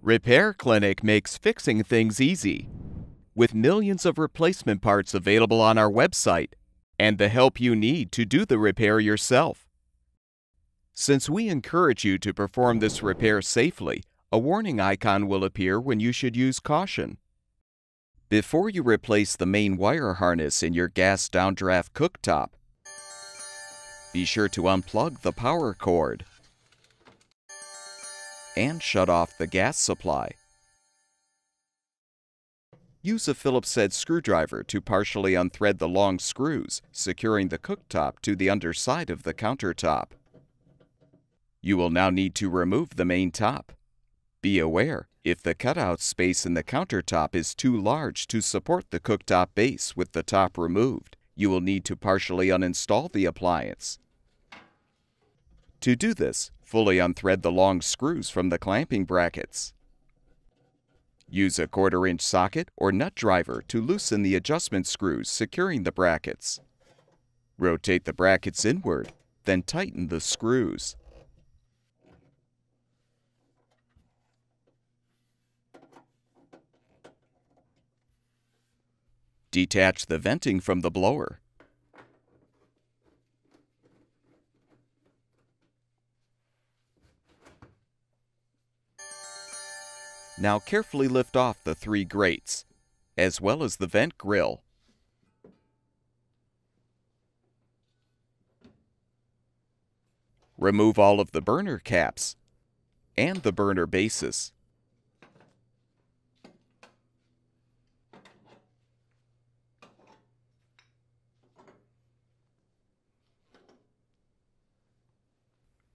Repair Clinic makes fixing things easy, with millions of replacement parts available on our website and the help you need to do the repair yourself. Since we encourage you to perform this repair safely, a warning icon will appear when you should use caution. Before you replace the main wire harness in your gas downdraft cooktop, be sure to unplug the power cord and shut off the gas supply. Use a Phillips head screwdriver to partially unthread the long screws, securing the cooktop to the underside of the countertop. You will now need to remove the main top. Be aware, if the cutout space in the countertop is too large to support the cooktop base with the top removed, you will need to partially uninstall the appliance. To do this, fully unthread the long screws from the clamping brackets. Use a 1/4-inch socket or nut driver to loosen the adjustment screws securing the brackets. Rotate the brackets inward, then tighten the screws. Detach the venting from the blower. Now carefully lift off the 3 grates, as well as the vent grill. Remove all of the burner caps and the burner bases.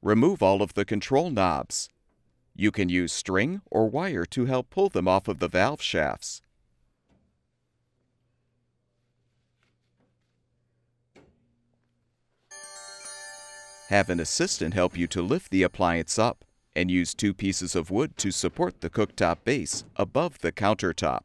Remove all of the control knobs. You can use string or wire to help pull them off of the valve shafts. Have an assistant help you to lift the appliance up, and use 2 pieces of wood to support the cooktop base above the countertop.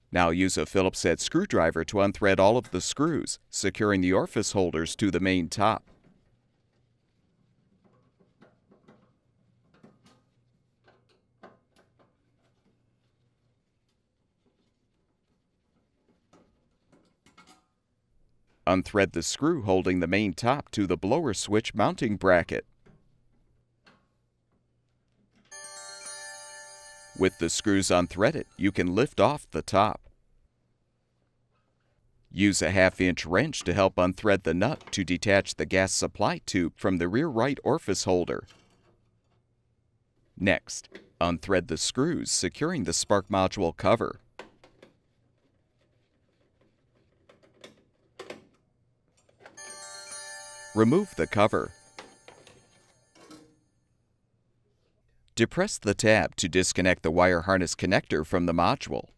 Now use a Phillips head screwdriver to unthread all of the screws, securing the orifice holders to the main top. Unthread the screw holding the main top to the blower switch mounting bracket. With the screws unthreaded, you can lift off the top. Use a 1/2-inch wrench to help unthread the nut to detach the gas supply tube from the rear right orifice holder. Next, unthread the screws securing the spark module cover. Remove the cover. Depress the tab to disconnect the wire harness connector from the module.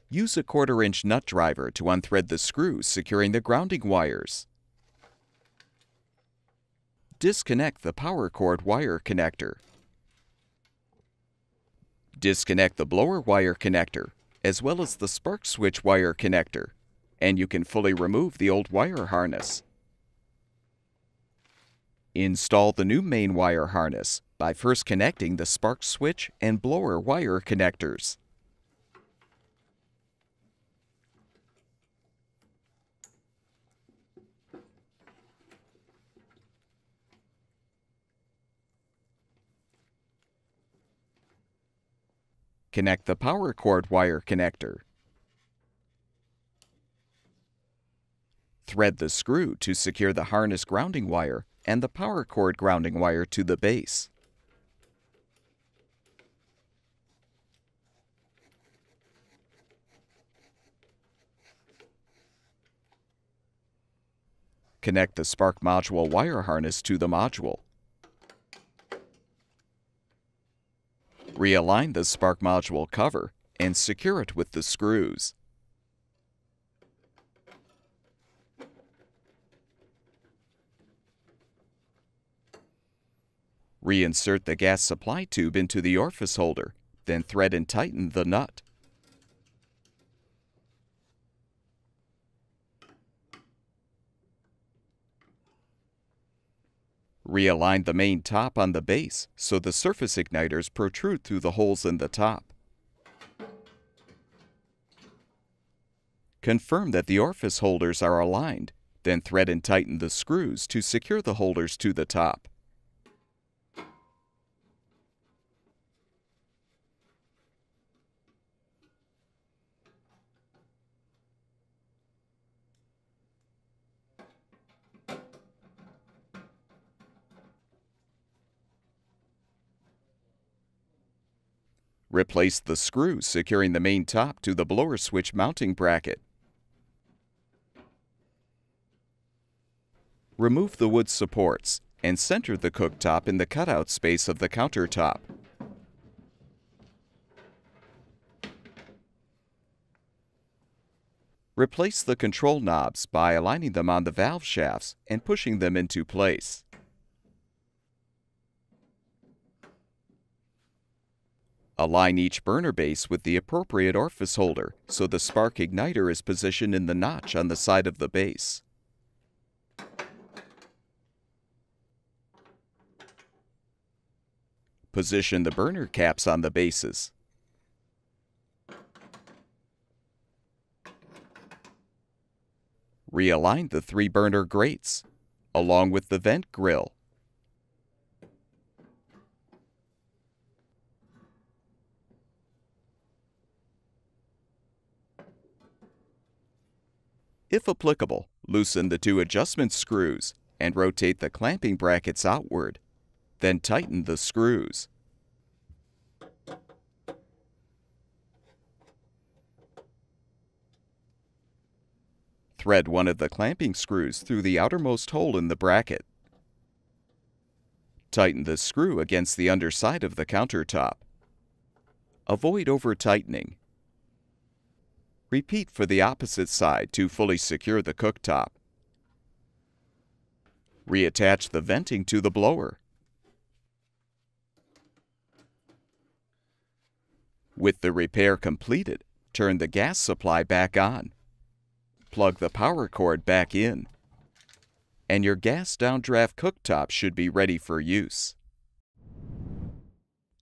Use a 1/4-inch nut driver to unthread the screws securing the grounding wires. Disconnect the power cord wire connector. Disconnect the blower wire connector, as well as the spark switch wire connector, and you can fully remove the old wire harness. Install the new main wire harness by first connecting the spark switch and blower wire connectors. Connect the power cord wire connector. Thread the screw to secure the harness grounding wire and the power cord grounding wire to the base. Connect the spark module wire harness to the module. Realign the spark module cover and secure it with the screws. Reinsert the gas supply tube into the orifice holder, then thread and tighten the nut. Realign the main top on the base so the surface igniters protrude through the holes in the top. Confirm that the orifice holders are aligned, then thread and tighten the screws to secure the holders to the top. Replace the screws securing the main top to the blower switch mounting bracket. Remove the wood supports and center the cooktop in the cutout space of the countertop. Replace the control knobs by aligning them on the valve shafts and pushing them into place. Align each burner base with the appropriate orifice holder so the spark igniter is positioned in the notch on the side of the base. Position the burner caps on the bases. Realign the 3 burner grates, along with the vent grill. If applicable, loosen the 2 adjustment screws and rotate the clamping brackets outward. Then tighten the screws. Thread one of the clamping screws through the outermost hole in the bracket. Tighten the screw against the underside of the countertop. Avoid over-tightening. Repeat for the opposite side to fully secure the cooktop. Reattach the venting to the blower. With the repair completed, turn the gas supply back on. Plug the power cord back in. And your gas downdraft cooktop should be ready for use.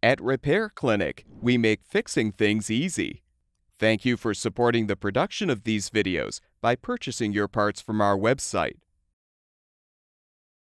At Repair Clinic, we make fixing things easy. Thank you for supporting the production of these videos by purchasing your parts from our website.